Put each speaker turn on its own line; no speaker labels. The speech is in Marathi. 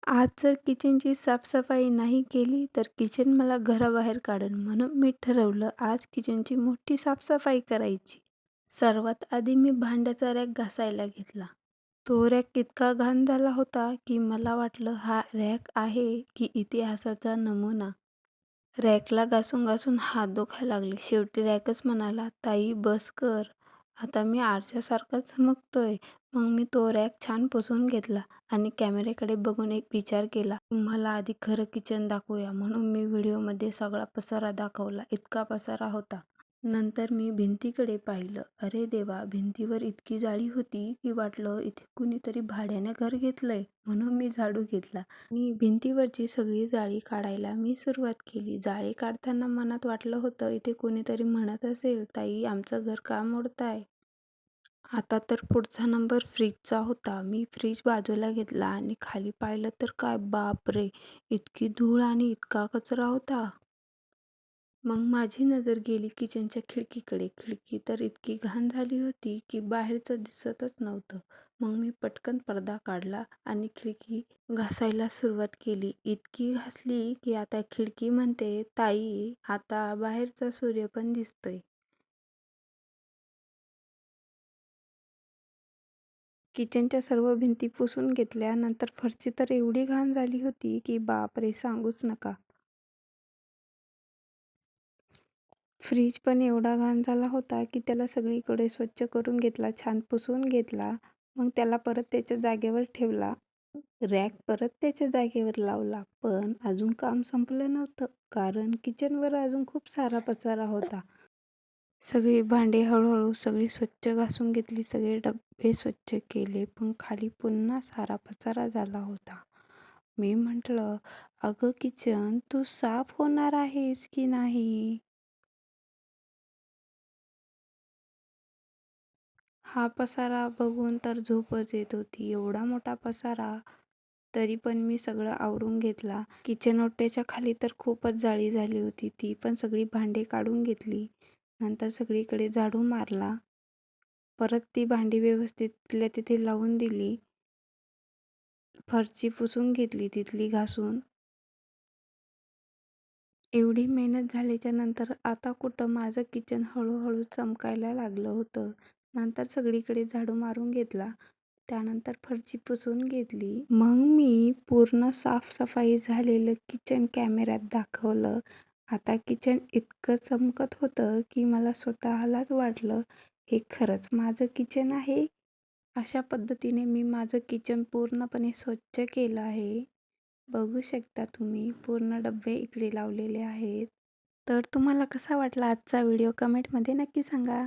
आज जर किचनची साफसफाई नाही केली तर किचन मला घराबाहेर काढेल म्हणून मी ठरवलं आज किचनची मोठी साफसफाई करायची. सर्वात आधी मी भांड्याचा रॅक घासायला घेतला. तो रॅक इतका घाण झाला होता की मला वाटलं हा रॅक आहे की इतिहासाचा नमुना. रॅकला घासून हात दुखायला लागले. शेवटी रॅकच म्हणाला, "ताई बस कर. आता मी आरशासारखा चमकतोय." मग मी तो रॅक छान पुसून घेतला आणि कॅमेऱ्याकडे बघून एक विचार केला, "तुम्हाला आधी खरं किचन दाखवूया." म्हणून मी व्हिडिओमध्ये सगळा पसारा दाखवला. इतका पसारा होता. नंतर मी भिंतीकडे पाहिलं. अरे देवा! भिंतीवर इतकी जाळी होती की वाटलं इथे कुणीतरी भाड्याने घर घेतलंय. म्हणून मी झाडू घेतला आणि भिंतीवरची सगळी जाळी काढायला मी सुरुवात केली. जाळी काढताना मनात वाटलं होतं इथे कुणीतरी म्हणत असेल, "ताई आमचं घर का मोडताय?" आता तर पुढचा नंबर फ्रीजचा होता. मी फ्रीज बाजूला घेतला आणि खाली पाहिलं तर काय बापरे! इतकी धूळ आणि इतका कचरा होता. मग माझी नजर गेली किचनच्या खिडकीकडे. खिडकी तर इतकी घाण झाली होती की बाहेरचं दिसतच नव्हतं. मग मी पटकन पडदा काढला आणि खिडकी घासायला सुरुवात केली. इतकी घासली की आता खिडकी म्हणते, "ताई, आता बाहेरचा सूर्य पण दिसतोय." किचनच्या सर्व भिंती पुसून घेतल्या. नंतर फरशी तर एवढी घाण झाली होती की बापरे! सांगूच नका. फ्रीज पण एवढा घाण झाला होता की त्याला सगळीकडे स्वच्छ करून घेतला, छान पुसून घेतला. मग त्याला परत त्याच्या जागेवर ठेवला. रॅक परत त्याच्या जागेवर लावला. पण अजून काम संपलं नव्हतं. कारण किचनवर अजून खूप सारा पसारा होता. सगळी भांडी हळूहळू सगळी स्वच्छ घासून घेतली. सगळे डब्बे स्वच्छ केले. पण खाली पुन्हा सारा पसारा झाला होता. मी म्हटलं, "अगं किचन, तू साफ होणार आहेस की नाही?" हा पसारा बघून तर झोपच येत होती. एवढा मोठा पसारा, तरी पण मी सगळं आवरून घेतला. किचन ओट्याच्या खाली तर खूपच जाळी झाली होती. ती पण सगळी भांडी काढून घेतली. नंतर सगळीकडे झाडू मारला. परत ती भांडी व्यवस्थित तिथल्या तिथे लावून दिली. फरशी पुसून घेतली तिथली घासून. एवढी मेहनत झाल्याच्या नंतर आता कुठं माझं किचन हळूहळू चमकायला लागलं होतं. नंतर सगळीकडे झाडू मारून घेतला. त्यानंतर फरशी पुसून घेतली. मग मी पूर्ण साफसफाई झालेलं किचन कॅमेऱ्यात दाखवलं. आता किचन इतकं चमकत होतं की मला स्वतःलाच वाटलं, हे खरंच माझं किचन आहे. अशा पद्धतीने मी माझं किचन पूर्णपणे स्वच्छ केलं आहे. बघू शकता तुम्ही पूर्ण डब्बे इकडे लावलेले आहेत. तर तुम्हाला कसा वाटला आजचा व्हिडिओ कमेंटमध्ये नक्की सांगा.